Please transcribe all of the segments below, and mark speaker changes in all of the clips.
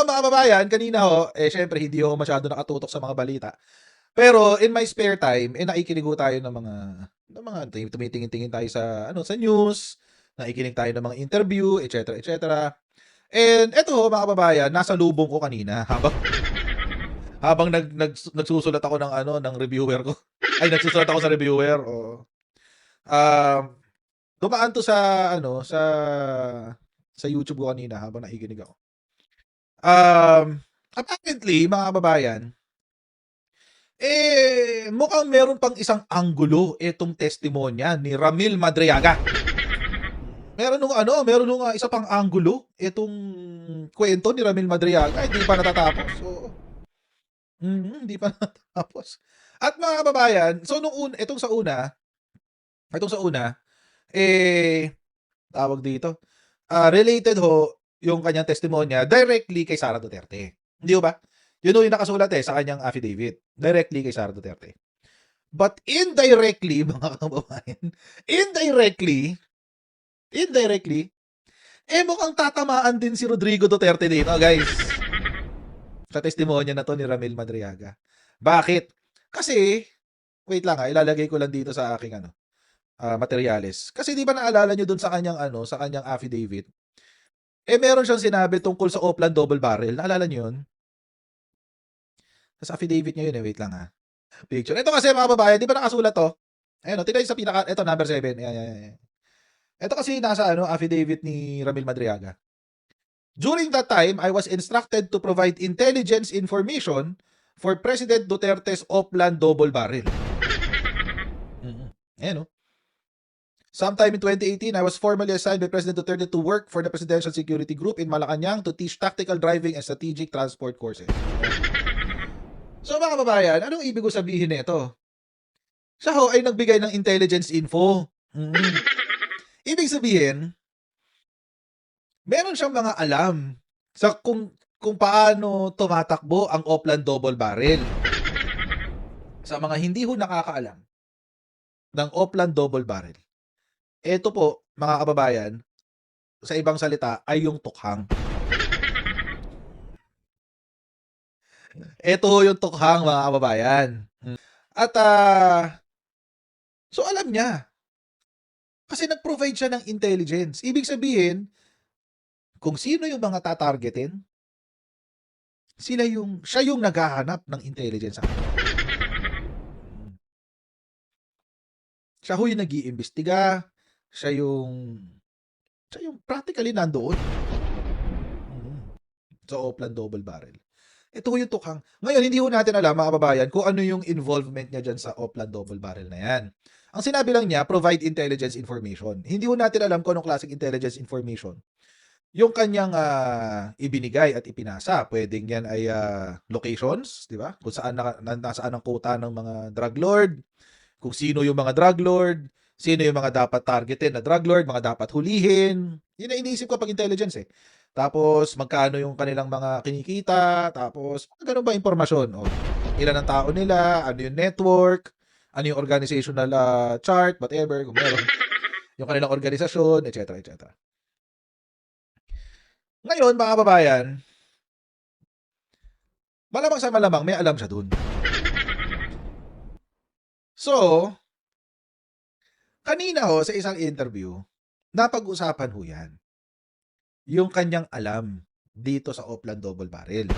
Speaker 1: mga kababayan, kanina ho, syempre hindi ho masyado nakatutok sa mga balita. Pero in my spare time, nakikinig ho tayo ng mga tumitingin-tingin tayo sa ano, sa news, nakikinig tayo ng mga interview, et cetera, et cetera. And eto ho, mga kababayan, nasa lubong ko kanina habang nagsusulat ako ng ano, ng reviewer ko. Ay, nagsusulat ako sa reviewer, oo. Um, dumaan 'to sa ano, sa YouTube ko kanina habang nakikinig ako. Apparently, mga kababayan, mukhang meron pang isang anggulo itong testimonya ni Ramil Madriaga. Meron nung isa pang anggulo itong kwento ni Ramil Madriaga, hindi pa natatapos. Oo. Hindi pa natatapos. At mga kababayan, so itong sa una, eh, tawag dito, related ho yung kanyang testimonya directly kay Sara Duterte. Hindi ho ba? Yun ho yung nakasulat sa kanyang affidavit. Directly kay Sara Duterte. But indirectly, mga kababayan, indirectly, mukhang tatamaan din si Rodrigo Duterte dito, guys. Sa testimonya na to ni Ramil Madriaga. Bakit? Kasi, wait lang ilalagay ko lang dito sa aking materyales. Kasi di ba naalala nyo dun sa kanyang sa kanyang affidavit, meron siyang sinabi tungkol sa Oplan Double Barrel. Naalala nyo yun? Sa affidavit niya yun wait lang Picture. Ito kasi mga babae, di ba nakasulat to? Ayun tignan sa pinaka, ito number 7. Ayan. Ito kasi nasa affidavit ni Ramil Madriaga. During that time, I was instructed to provide intelligence information for President Duterte's Oplan Double Barrel. Ayan Sometime in 2018, I was formally assigned by President Duterte to work for the Presidential Security Group in Malacanang to teach tactical driving and strategic transport courses. So mga kababayan, anong ibig sabihin nito? Siya ho ay nagbigay ng intelligence info. Ibig sabihin, meron siyang mga alam sa kung paano tumatakbo ang Oplan Double Barrel. Sa mga hindi ho nakakaalam ng Oplan Double Barrel, ito po, mga kababayan, sa ibang salita, ay yung tukhang. Ito yung tukhang, mga kababayan. At, so alam niya. Kasi nag-provide siya ng intelligence. Ibig sabihin, kung sino yung mga tatargetin, siya yung naghahanap ng intelligence. Siya ho yung nag-iimbestiga, siya yung practically nandoon. Sa Oplan Double Barrel. Ito yung tukhang. Ngayon, hindi ho natin alam, mga kababayan, kung ano yung involvement niya dyan sa Oplan Double Barrel na yan. Ang sinabi lang niya, provide intelligence information. Hindi ho natin alam kung anong klaseng intelligence information yung kanyang ibinigay at ipinasa. Pwedeng yan ay locations, di ba? Kung saan nasaan ang kuta ng mga drug lord, kung sino yung mga drug lord, sino yung mga dapat targetin na drug lord, mga dapat hulihin. Yun na iniisip ko pag intelligence Tapos, magkano yung kanilang mga kinikita, tapos, ganun ba impormasyon? Ilan ang tao nila, ano yung network, ano yung organizational chart, whatever, kung meron, yung kanilang organisasyon, etc. etc. Ngayon, mga kababayan, malamang sa malamang, may alam siya dun. So, kanina sa isang interview, napag-usapan ho yan. Yung kanyang alam dito sa Oplan Double Barrel.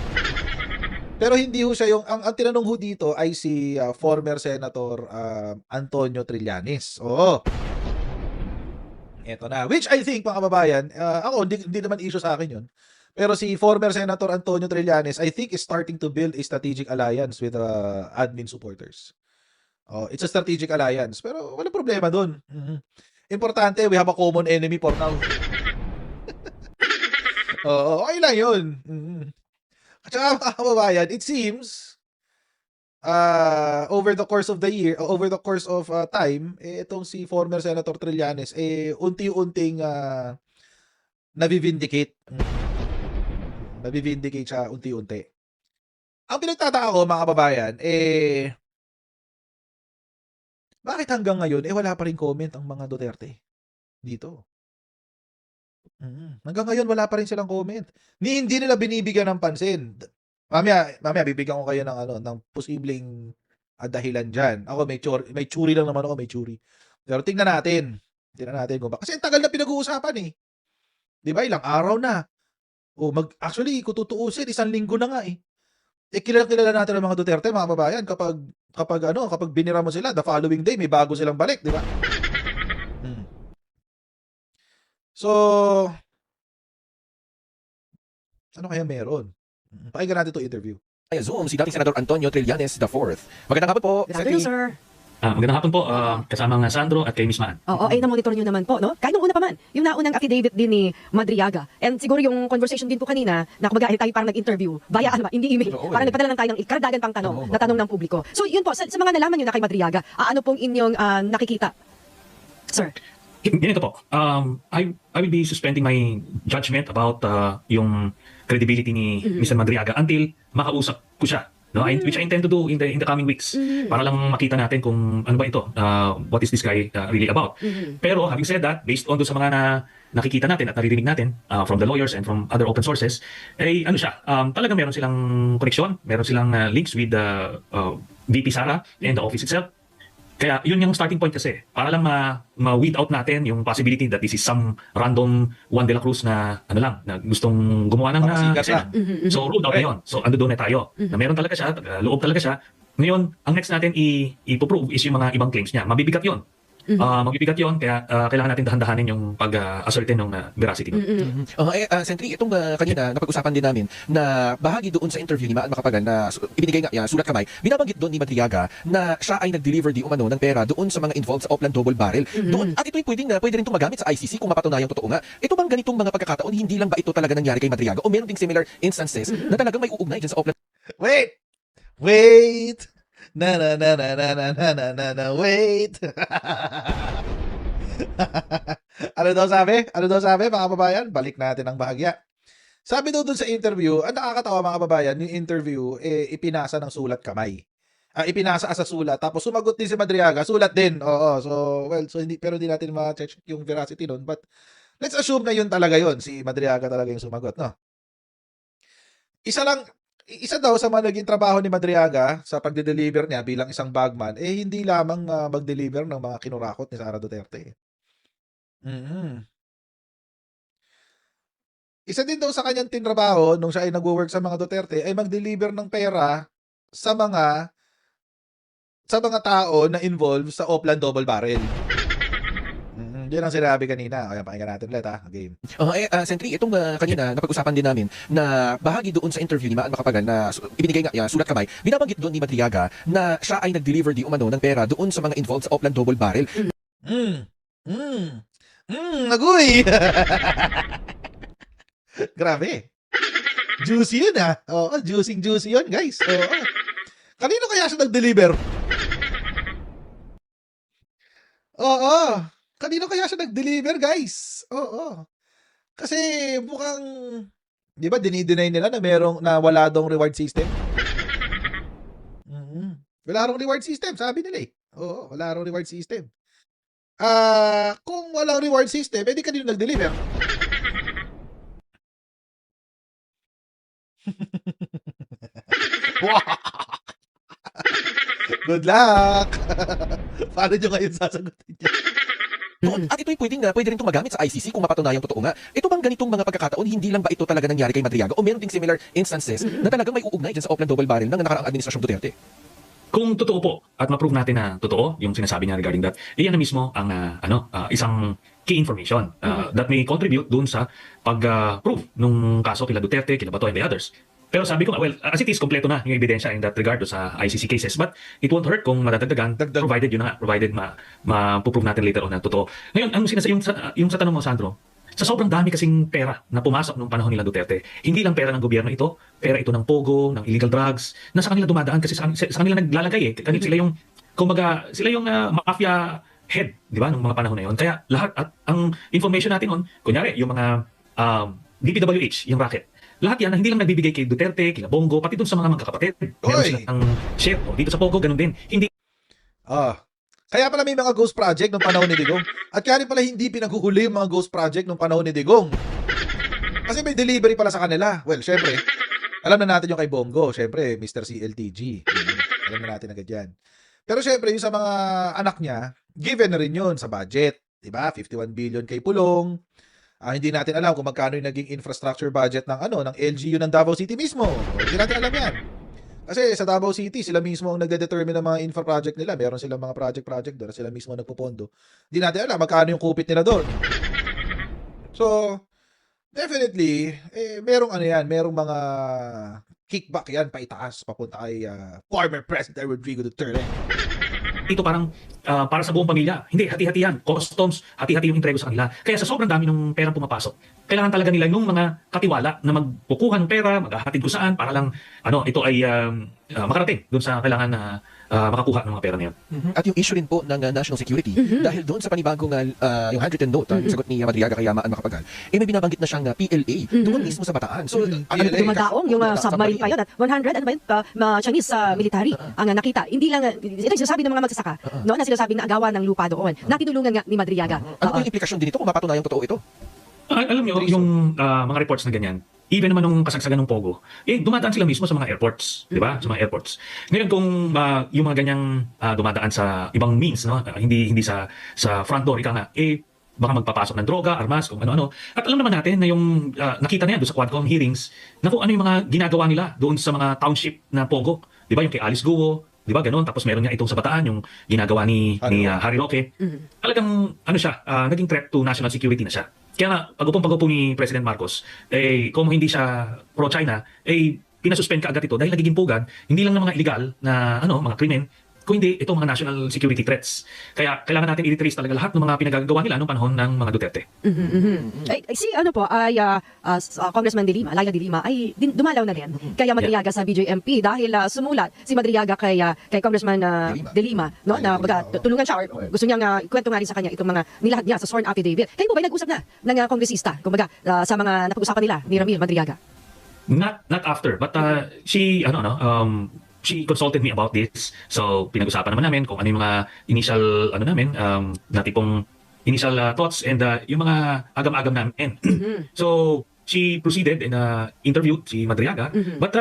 Speaker 1: Pero hindi ho siya ang tinanong ho dito ay si former Senator Antonio Trillanes. Oo. Eto na. Which I think, mga kababayan, ako, hindi naman issue sa akin yun. Pero si former Senator Antonio Trillanes, I think, is starting to build a strategic alliance with admin supporters. It's a strategic alliance. Pero wala problema dun. Importante, we have a common enemy for now. Okay lang yun. At saka, mga kababayan, it seems, over the course of time, itong si former Senator Trillanes, unti-unting nabivindicate. Nabivindicate siya unti-unti. Ang pinagtataka ko, mga kababayan, bakit hanggang ngayon, wala pa rin comment ang mga Duterte dito? Hanggang ngayon wala pa rin silang comment. Hindi nila binibigyan ng pansin. Mamaya bibigyan ko kayo ng ng posibleng dahilan diyan. Ako may tsuri lang naman ako, may tsuri. Pero tingnan natin. Tingnan natin kung kasi ang tagal na pinag-uusapan eh. 'Di ba? Ilang araw na. Actually kung tutuusin, isang linggo na nga eh. Kilala natin ang mga Duterte, mga kababayan, kapag binira mo sila, the following day may bago silang balik, 'di ba? Hmm. So, ano kaya meron? Pakinggan natin 'tong interview.
Speaker 2: Zoom si dating Senador Antonio Trillanes IV. Magandang hapon po,
Speaker 3: Good afternoon, sir.
Speaker 4: Magandang hapon po, kasama nga Sandro at kay Miss Man.
Speaker 3: Oo, ay na-monitor nyo naman po, no? Kahit nung una pa man, yung naunang affidavit din ni Madriaga. And siguro yung conversation din po kanina, na kumbaga tayo parang nag-interview, via hindi email. Parang nagpadala lang tayo ng karagdagan pang tanong, na tanong ng publiko. So yun po, sa mga nalaman nyo na kay Madriaga, ano pong inyong nakikita? Sir.
Speaker 4: Ganito po, I will be suspending my judgment about yung credibility ni Mr. Madriaga until makausap ko siya. No, which I intend to do in the coming weeks para lang makita natin kung ano ba ito, what is this guy really about. Pero having said that, based on do sa mga nakikita natin at naririnig natin from the lawyers and from other open sources, ano siya, talagang meron silang connection, meron silang links with the VP Sara and the office itself. Kaya yun yung starting point kasi, para lang ma-weed out natin yung possibility that this is some random Juan de la Cruz na na gustong gumawa ng eksena. So ruled out na yun. So ando doon na tayo. Na meron talaga siya, loob talaga siya. Ngayon, ang next natin ipoprove is yung mga ibang claims niya. Mabibigat yun. Mabibigat yun, kaya kailangan natin dahan-dahanin yung pag-ascertain ng veracity.
Speaker 2: Sentry, itong kanina napag-usapan din namin na bahagi doon sa interview ni Maan Macapagal na ibinigay nga sulat kamay, binabanggit doon ni Madriaga na siya ay nag-deliver di umano ng pera doon sa mga involved sa Oplan Double Barrel. Doon, at ito'y pwede rin itong magamit sa ICC kung mapatunayan totoo nga. Ito bang ganitong mga pagkakataon, hindi lang ba ito talaga nangyari kay Madriaga o meron ding similar instances na talagang may uugnay dyan sa Oplan?
Speaker 1: Wait! Na wait. Ano daw sabi mga kababayan? Balik natin ang bahagya. Sabi daw dun sa interview, ang nakakatawa mga kababayan, yung interview ipinasa ng sulat kamay. Ipinasa sa sulat, tapos sumagot din si Madriaga, sulat din. Oo, so hindi natin ma-check yung veracity nun, but let's assume na yun talaga yun, si Madriaga talaga yung sumagot, no? Isa daw sa mga naging trabaho ni Madriaga sa pagde-deliver niya bilang isang bagman, hindi lamang mag-deliver ng mga kinurakot ni Sara Duterte. Isa din daw sa kanyang tinrabaho nung siya ay nagwo-work sa mga Duterte ay mag-deliver ng pera sa mga tao na involved sa Oplan Double Barrel. Yun ang sinabi kanina. Kaya pakinggan natin ulit game.
Speaker 2: Sentry, itong kanina napag-usapan din namin na bahagi doon sa interview ni Maan Macapagal na ibinigay nga sulat kamay, binabanggit doon ni Madriaga na siya ay nag-deliver di umano ng pera doon sa mga involved sa Oplan Double Barrel.
Speaker 1: Naguy! Grabe. Juicy yun Oo, juicy yun guys. Oo. Kanino kaya siya nag-deliver? Oo. Kanino kaya siya nag-deliver, guys? Oo. Kasi mukhang, di ba, dinideny nila na wala dong reward system? Wala rong reward system, sabi nila Oo, wala rong reward system. Kung walang reward system, edi kanino nag-deliver? Good luck! Paano nyo ngayon sasagutin niya?
Speaker 2: At ito'y pwede rin itong magamit sa ICC kung mapatunayan totoo nga. Ito bang ganitong mga pagkakataon, hindi lang ba ito talaga nangyari kay Madriaga o meron ding similar instances na talagang may uugnay dyan sa Oplan Double Barrel ng nakaraang administrasyong Duterte?
Speaker 4: Kung totoo po at ma-prove natin na totoo yung sinasabi niya regarding that, iyan na mismo ang isang key information that may contribute dun sa pag-prove nung kaso kila Duterte, kila Bato and the others. Pero sabi ko, well, as it is, kompleto na yung ebidensya in that regard sa ICC cases. But it won't hurt kung madadagdagan, provided ma-prove natin later on na totoo. Ngayon, yung sa tanong mo, Sandro, sa sobrang dami kasing pera na pumasok nung panahon nila Duterte, hindi lang pera ng gobyerno ito, pera ito ng pogo, ng illegal drugs, na sa kanila dumadaan kasi sa kanila naglalagay Sila yung, sila yung mafia head, di ba, nung mga panahon na yun. Kaya lahat, at ang information natin on, kunyari, yung mga DPWH, yung racket, lahat yan, hindi lang nagbibigay kay Duterte, kila Bongo, pati dun sa mga magkakapatid. Meron silang share. Dito sa Pogo, ganun din. Hindi.
Speaker 1: Kaya pala may mga ghost project nung panahon ni Digong. At kaya rin pala hindi pinaghuhuli yung mga ghost project nung panahon ni Digong. Kasi may delivery pala sa kanila. Well, syempre, alam na natin yung kay Bongo. Syempre, Mr. CLTG. Alam na natin agad yan. Pero syempre, yung sa mga anak niya, given na rin yun sa budget. Diba? 51 billion kay Pulong. Hindi natin alam kung magkano yung naging infrastructure budget ng ng LGU ng Davao City mismo. Hindi natin alam yan. Kasi sa Davao City, sila mismo ang nagde-determine ng mga infra project nila. Meron silang mga project doon. Sila mismo ang nagpupondo. Hindi natin alam magkano yung kupit nila doon. So, definitely, merong merong mga kickback yan paitaas papunta kay former President Rodrigo Duterte.
Speaker 4: Ito parang para sa buong pamilya. Hindi, hati-hati yan. Customs, hati-hati yung entrego sa kanila. Kaya sa sobrang dami ng perang pumapasok, kailangan talaga nila yung mga katiwala na magpukuhan ng pera, maghahatid ko saan, para lang ito ay makarating doon sa kailangan na makakuha ng mga pera na yun.
Speaker 2: At yung issue rin po ng national security, dahil doon sa panibagong yung handwritten note, yung sagot ni Madriaga kay Maan Macapagal, may binabanggit na siyang PLA doon mismo sa Bataan. So,
Speaker 3: Dumadaong yung submarine pa yun at 100 Chinese military ang nakita. Hindi lang, ito yung sinasabi ng mga magsasaka, no, na sinasabi na agawan ng lupa doon, na tinulungan nga ni Madriaga.
Speaker 2: Ano po yung implikasyon din ito kung mapatunayang totoo ito?
Speaker 4: Alam niyo, yung mga reports na ganyan, even naman nung kasagsagan ng Pogo, dumadaan sila mismo sa mga airports, di ba? Sa mga airports. Ngayon kung yung mga ganyang dumadaan sa ibang means, no? Hindi sa front door, ika nga, baka magpapasok ng droga, armas, kung ano-ano. At alam naman natin na yung nakita na yan doon sa Quadcom hearings, na kung ano yung mga ginagawa nila doon sa mga township na Pogo. Di ba? Yung kay Alice Guo, di ba? Ganun. Tapos meron nga itong sa Bataan, yung ginagawa ni Harry Roque. Talagang, siya, naging threat to national security na siya. Kaya nga, pag-upong ni President Marcos, kung hindi siya pro-China, pinasuspend ka agad ito dahil nagiging pugad, hindi lang ng mga illegal na mga krimen, kung hindi, ito mga national security threats. Kaya kailangan natin i-trace talaga lahat ng mga pinagagawa nila noong panahon ng mga Duterte.
Speaker 3: Si Congressman Laila De Lima ay dumalaw na rin. Kaya Madriaga sa BJMP dahil sumulat si Madriaga kay Congressman De Lima, no, na tulungan siya or gusto niyang ikwento nga rin sa kanya itong mga nilahad niya sa sworn affidavit. Kayo po ba nag-usap na ng kongresista, kumbaga, sa mga napag-usapan nila ni Ramil Madriaga?
Speaker 4: Not after, but she consulted me about this. So, pinag-usapan naman namin kung ano yung mga initial, na tipong initial thoughts and yung mga agam-agam namin. So, she proceeded and interviewed si Madriaga. But,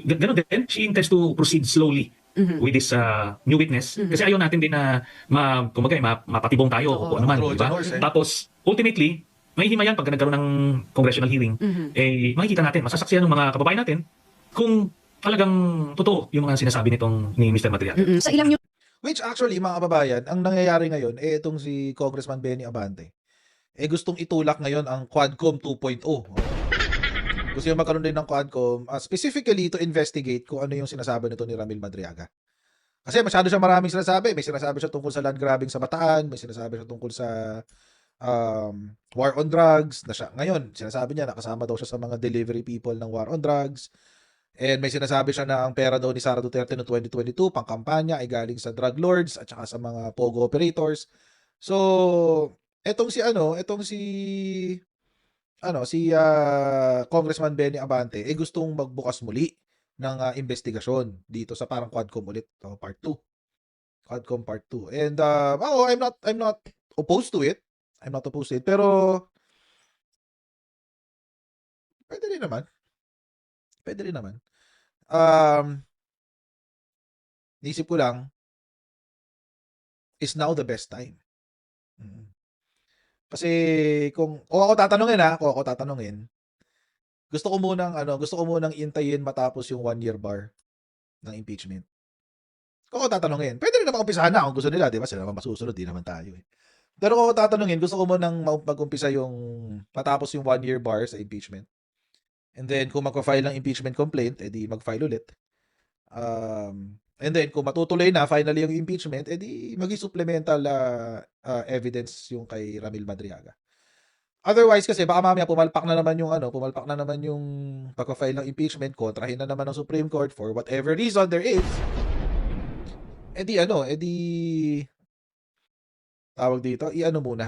Speaker 4: ganun din, she intends to proceed slowly with this new witness. Kasi ayaw natin din na, mapatibong tayo o ano man, diba? Tapos, ultimately, mahihimayan pag nagkaroon ng congressional hearing, makikita natin, masasaksihan ng mga kababayan natin kung talagang totoo yung mga sinasabi ni Mr. Madriaga.
Speaker 3: Sa ilang
Speaker 1: Which actually, mga kababayan, ang nangyayari ngayon, itong si Congressman Benny Abante, gustong itulak ngayon ang Quadcom 2.0. Gusto yung magkaroon din ng Quadcom, specifically to investigate kung ano yung sinasabi nito ni Ramil Madriaga. Kasi masyado siya maraming sinasabi. May sinasabi siya tungkol sa land grabbing sa Bataan, may sinasabi siya tungkol sa war on drugs, na siya, ngayon, sinasabi niya, nakasama daw siya sa mga delivery people ng war on drugs. And may sinasabi siya na ang pera daw ni Sara Duterte noong 2022 pang-kampanya ay galing sa drug lords at saka sa mga pogo operators. So, etong si Congressman Benny Abante gustong magbukas muli ng investigasyon dito sa parang Quadcom ulit, part 2. Quadcom part 2. And I'm not opposed to it. I'm not opposed to it, pero pwede rin naman. Naisip ko lang, is now the best time. Kasi kung ako tatanungin, gusto ko munang intayin matapos yung 1-year bar ng impeachment. Kung ako tatanungin, pwede rin naman umpisahan na kung gusto nila, di ba? Sila naman masusunod, di naman tayo eh. Pero kung ako tatanungin, gusto ko munang mag-umpisa yung matapos yung 1-year bar sa impeachment. And then, kung magpa-file ng impeachment complaint, edi mag-file ulit. And then, kung matutuloy na finally yung impeachment, edi mag-supplemental evidence yung kay Ramil Madriaga. Otherwise, kasi baka mamaya pumalpak na naman yung pagpa-file ng impeachment, kontrahin na naman ng Supreme Court for whatever reason there is. Tawag dito, muna.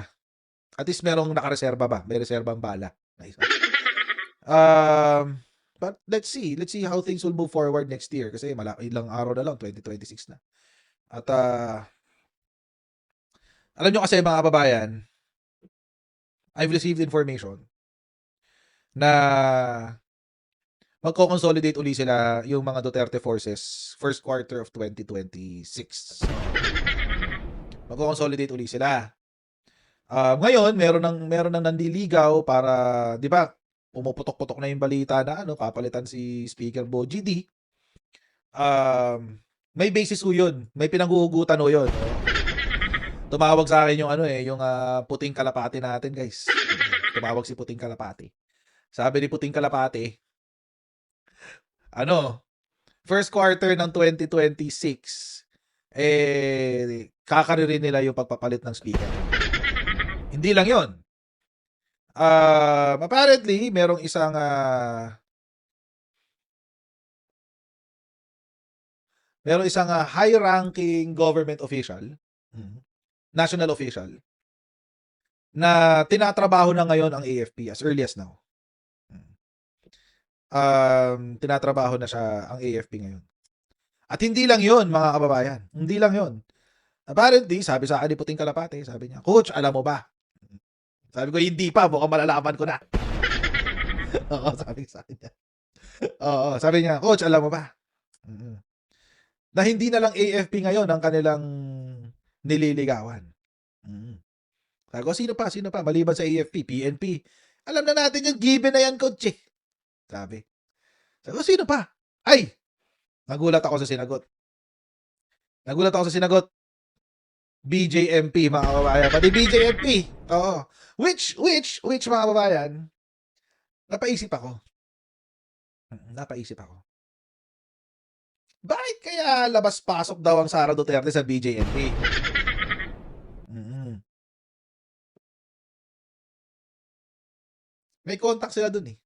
Speaker 1: At least merong nakareserba ba? May reserbang bala. Nice. But let's see how things will move forward next year kasi ilang araw na lang 2026 na. At Alam nyo kasi mga kababayan, I've received information na magko-consolidate uli sila yung mga Duterte forces first quarter of 2026. Magko-consolidate uli sila. Ngayon, meron nang nandiligaw para, 'di ba? Pumuputok-putok na yung balita na papalitan si Speaker Bogie D. May basis ho 'yun. May pinanghuhugutan ho 'yun. Tumawag sa akin yung puting kalapati natin, guys. Tumawag si puting kalapati. Sabi ni puting kalapati, first quarter ng 2026, kakaririn nila yung pagpapalit ng speaker. Hindi lang yon. Apparently, merong isang high-ranking government official, national official, na tinatrabaho na ngayon ang AFP as early as now. Tinatrabaho na siya ang AFP ngayon. At hindi lang yon mga kababayan. Hindi lang yon. Apparently, sabi sa akin ni puting kalapate, sabi niya, Coach, alam mo ba? Sabi ko, hindi pa, mukhang malalaman ko na. Oo, sabi sa akin niya. Oo, sabi niya, Coach, alam mo ba? Na hindi na lang AFP ngayon ang kanilang nililigawan. Sabi ko, sino pa? Maliban sa AFP, PNP. Alam na natin yung given na yan, Coach. Sabi ko, sino pa? Ay! Nagulat ako sa sinagot. BJMP, mga kababayan. Pati BJMP. Oo. Which, mga kababayan, napaisip ako. Bakit kaya labas-pasok daw ang Sara Duterte sa BJMP? May contact sila dun eh.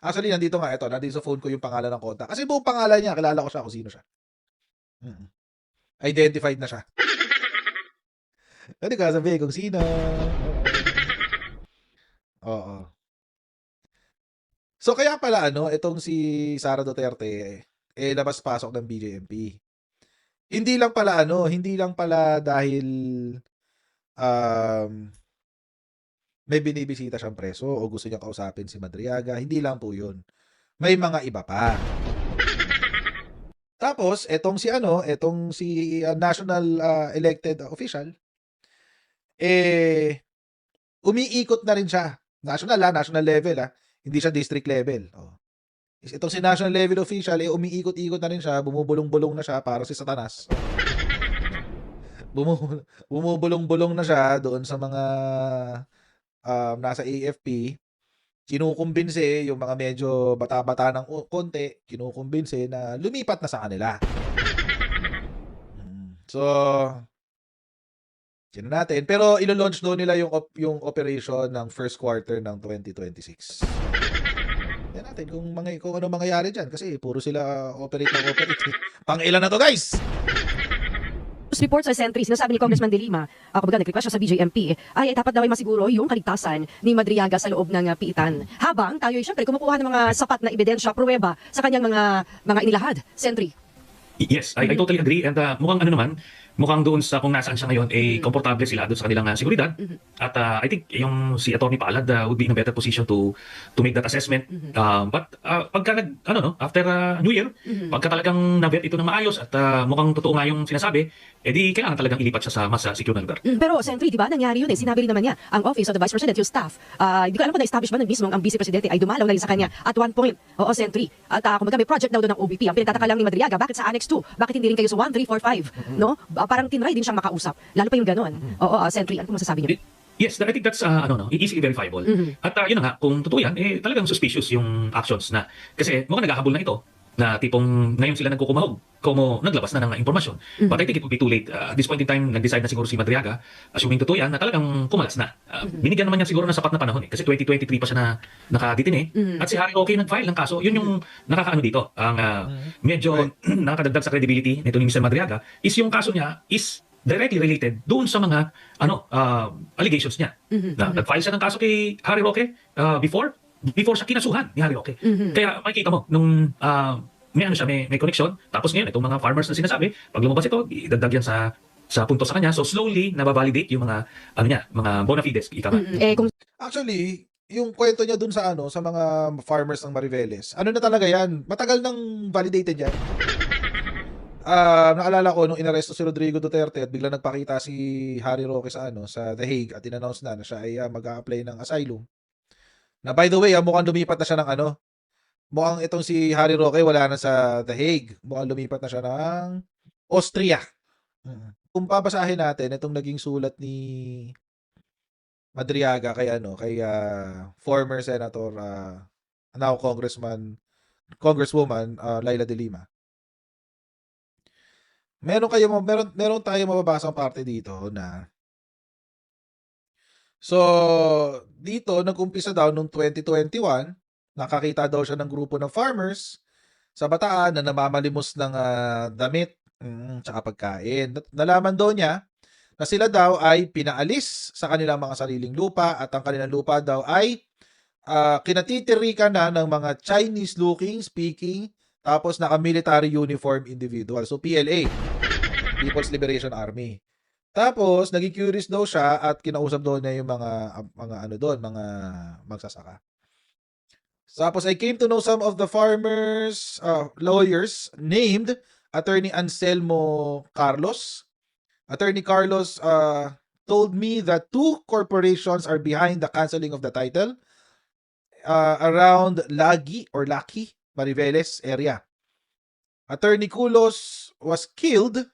Speaker 1: Actually, nandito sa phone ko yung pangalan ng contact. Kasi buong pangalan niya, kilala ko siya kung sino siya. Identified na siya. Hindi ka sabihin kung sino. Oo. So, kaya pala, itong si Sara Duterte, labas-pasok ng BJMP. Hindi lang pala dahil may binibisita siyang preso o gusto niyang kausapin si Madriaga. Hindi lang po yun. May mga iba pa. Tapos, etong si national elected official, umiikot na rin siya. National level, hindi siya district level. Itong si national level official, umiikot-ikot na rin siya, bumubulong-bulong na siya para si Satanas. Bumubulong-bulong na siya doon sa mga nasa AFP, kinukumbinse yung mga medyo bata-bata ng konti, kinukumbinse na lumipat na sa kanila. So, sino natin? Pero ilo-launch daw nila yung operation ng first quarter ng 2026. Yan natin kung ano mangyayari dyan kasi puro sila operate. Pang-ilan na to, guys?
Speaker 3: Reports sa Sentry, sinasabi ni Congressman De Lima, kumbaga nag-request siya sa BJMP, ay dapat daw ay masiguro yung kaligtasan ni Madriaga sa loob ng piitan. Habang tayo ay syempre kumukuha ng mga sapat na ebidensya, pruweba sa kanyang mga inilahad. Sentry.
Speaker 4: Yes, I totally agree. And mukhang doon sa kung nasaan siya ngayon, komportable sila doon sa kanilang seguridad. At I think yung si Atty. Palad would be in a better position to make that assessment. But pagka after New Year, pagka talagang na-vet ito ng maayos at mukhang totoo nga yung sinasabi, edi kailangan talagang ilipat siya sa mas secure na lugar.
Speaker 3: Pero Sentry, di ba, nangyari yun Sinabi rin naman niya, ang Office of the Vice President, yung staff, hindi ko alam kung na-establish ba ng mismo ang Vice Presidente ay dumalaw na rin sa kanya at one point. Oo, Sentry. At kumbaga may project daw doon ng OBP. Ang pinagtataka lang ni Madriaga, bakit sa Annex 2? Bakit hindi rin kayo sa 1, 3, 4, 5? No? Parang tinry din siyang makausap. Lalo pa yung gano'n. Oo, Sentry, ano masasabi niyo?
Speaker 4: Yes, I think that's easily verifiable. At yun na nga, kung totoo yan, talagang suspicious yung actions na. Kasi mukhang naghahabol na ito na tipong ngayon sila nagkukumahog como naglabas na ng impormasyon. But I think it would be too late. At this point in time, nag-decide na siguro si Madriaga, assuming totoo yan, na talagang kumalas na. Binigyan naman niya siguro ng sapat na panahon kasi 2023 pa siya na nakadetine. At si Harry Roque nag-file ng kaso. Yun yung nakakaano dito. Ang medyo nakakadagdag sa credibility nito ni Mr. Madriaga is yung kaso niya is directly related doon sa mga allegations niya. Nag-file siya ng kaso kay Harry Roque before siya kinasuhan ni Harry Roque. Kaya makikita mo nung may connection, tapos ngayon itong mga farmers na sinasabi, pag lumabas ito, idagdag yan sa punto sa kanya. So slowly nababalidate yung mga ano niya, mga bona fides, ika nga.
Speaker 3: Eh kung
Speaker 1: Actually, yung kwento niya dun sa sa mga farmers ng Mariveles, ano na talaga yan? Matagal nang validated yan. Naalala ko nung inaresto si Rodrigo Duterte at biglang nagpakita si Harry Roque sa The Hague at in-announce na siya ay mag-a-apply ng asylum. Na by the way, mukhang lumipat na siya ng mukhang itong si Harry Roque wala na sa The Hague. Mukhang lumipat na siya ng Austria. Kung babasahin natin itong naging sulat ni Madriaga kay former senator now congresswoman Laila de Lima. Meron tayong mababasang parte dito na dito nag-umpisa daw noong 2021, nakakita daw siya ng grupo ng farmers sa Bataan na namamalimos ng damit tsaka pagkain. Nalaman daw niya na sila daw ay pinaalis sa kanilang mga sariling lupa at ang kanilang lupa daw ay kinatitirikan na ng mga Chinese-looking, speaking, tapos naka-military uniform individual. So PLA, People's Liberation Army. Tapos naging curious daw siya at kinausap daw niya yung mga magsasaka. Tapos I came to know some of the farmers, lawyers named Attorney Anselmo Carlos. Attorney Carlos told me that 2 corporations are behind the canceling of the title around Lagi, Mariveles area. Attorney Culos was killed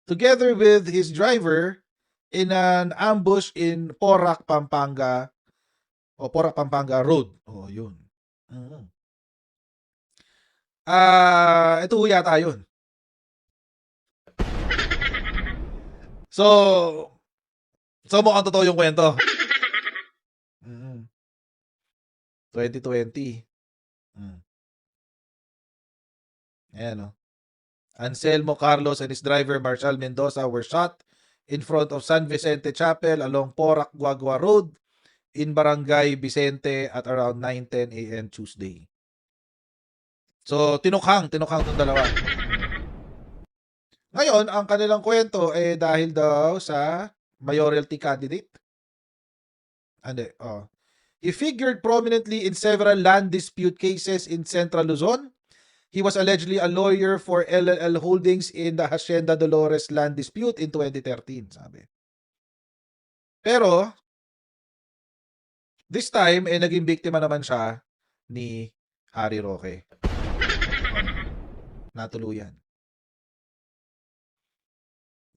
Speaker 1: together with his driver in an ambush in Porac, Pampanga Road. Yun. Ito yata yun. So mukhang totoo yung kwento. 2020. Ayan, Anselmo Carlos and his driver Marshal Mendoza were shot in front of San Vicente Chapel along Porac Guagua Road in Barangay Vicente at around 9:10 a.m. Tuesday. So, tinukhang tong dalawa. Ngayon, ang kanilang kwento dahil daw sa mayoralty candidate. He figured prominently in several land dispute cases in Central Luzon. He was allegedly a lawyer for LLL Holdings in the Hacienda Dolores land dispute in 2013, sabi. Pero, this time, naging biktima naman siya ni Harry Roque. Natuluyan.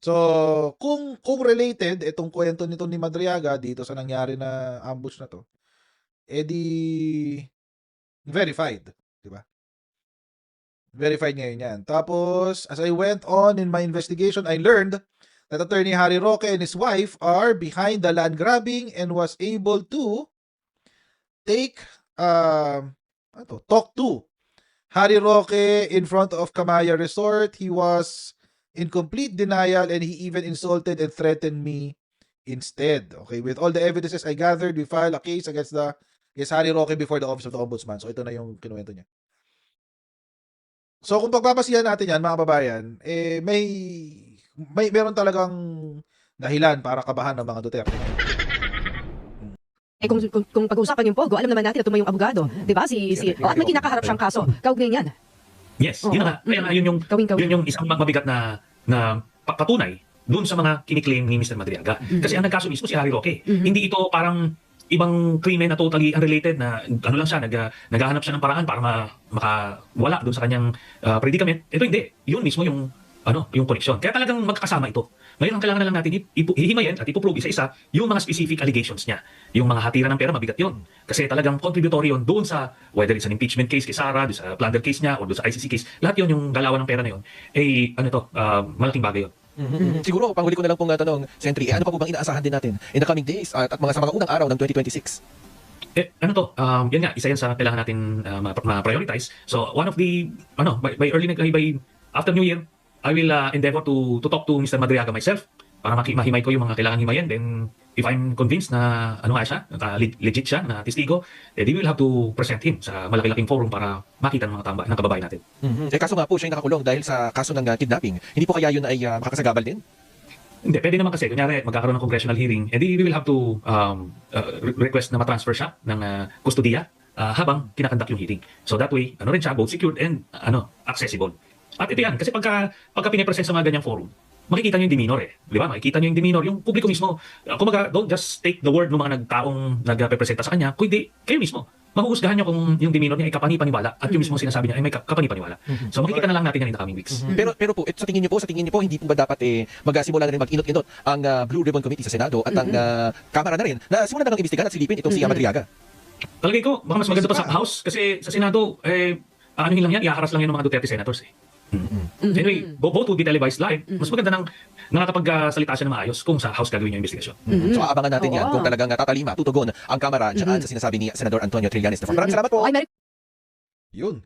Speaker 1: So, kung related itong kwento nito ni Madriaga dito sa nangyari na ambush na to, di verified, di ba? Verified ngayon yan. Tapos, as I went on in my investigation, I learned that Attorney Harry Roque and his wife are behind the land grabbing and was able to talk to Harry Roque in front of Kamaya Resort. He was in complete denial and he even insulted and threatened me instead. Okay, with all the evidences I gathered, we filed a case against Harry Roque before the Office of the Ombudsman. So ito na yung kinuwento niya. So kung pagbabasihan natin yan, mga kababayan, meron talagang dahilan para kabahan ng mga Duterte.
Speaker 3: kung pag-uusapan yung Pogo, alam naman natin na tumayong abogado, 'di ba? At may kinakaharap siyang kaso. Kaugnay niyan.
Speaker 4: Yes, yun na nga. Kaya nga, yun yung isang mabigat na patunay doon sa mga kiniklaim ni Mr. Madriaga. Kasi ang nagkaso mismo si Harry Roque. Hindi ito parang ibang krimen na totally unrelated na ano lang siya, naghahanap siya ng paraan para makawala doon sa kanyang predicament. Ito hindi. Yun mismo yung connection. Kaya talagang magkakasama ito. Ngayon ang kailangan na lang natin hihimayin at ipoprove isa-isa yung mga specific allegations niya. Yung mga hatiran ng pera, mabigat yun. Kasi talagang contributory yun doon sa, whether it's an impeachment case kay Sara, doon sa plunder case niya, o doon sa ICC case. Lahat yun, yung galawan ng pera na yun, malaking bagay yun.
Speaker 2: Siguro, panghuli ko na lang pong tanong, Sentry, ano pa po bang inaasahan din natin in the coming days at sa mga unang araw ng 2026?
Speaker 4: Yan nga, isa yan sa kailangan natin ma-prioritize. So, one of the, by after New Year, I will endeavor to talk to Mr. Madriaga myself para mahimay ko yung mga kailangan himayin. Then, if I'm convinced na ano nga siya, legit siya, na testigo, we will have to present him sa malaki-laking forum para makita ng mga ng kababayan natin.
Speaker 2: Eh kaso nga po siya yung nakakulong dahil sa kaso ng kidnapping. Hindi po kaya yun ay makakasagabal din?
Speaker 4: Hindi, pwede naman kasi, kunyari, magkakaroon ng congressional hearing, we will have to request na matransfer siya ng kustudiya habang kinakandak yung hearing. So that way, ano rin siya, both secured and accessible. At ito yan, kasi pagka pinipresent sa mga ganyang forum, makikita nyo yung demeanor Di ba? Makikita nyo yung demeanor, yung publiko mismo. Kumaga, don't just take the word ng mga taong nagpresenta sa kanya, kundi kayo mismo. Mahuhusgahan nyo kung yung demeanor niya ay kapani-paniwala at yung mismo sinasabi niya ay may kapani-paniwala. So makikita na lang natin yan in the coming weeks.
Speaker 2: Pero po, sa tingin niyo po, hindi po ba dapat magsimula na rin mag-inot-inot ang Blue Ribbon Committee sa Senado at ang Kamara na rin na simulan na lang imbestigahan at silipin itong si Madriaga?
Speaker 4: Talagay ko, baka mas maganda pa sa House kasi sa Senado, anuhin lang yan, iaharas lang yan ng mga Duterte senators Anyway, both will be televised live. Mas maganda nang nakakapagsalita siya na maayos kung sa House gagawin yung investigasyon.
Speaker 2: So abangan natin yan kung talagang tatalima, tutugon ang Kamara dyan sa sinasabi ni Senador Antonio Trillanes. Maraming salamat po.
Speaker 3: Okay,
Speaker 1: Yun.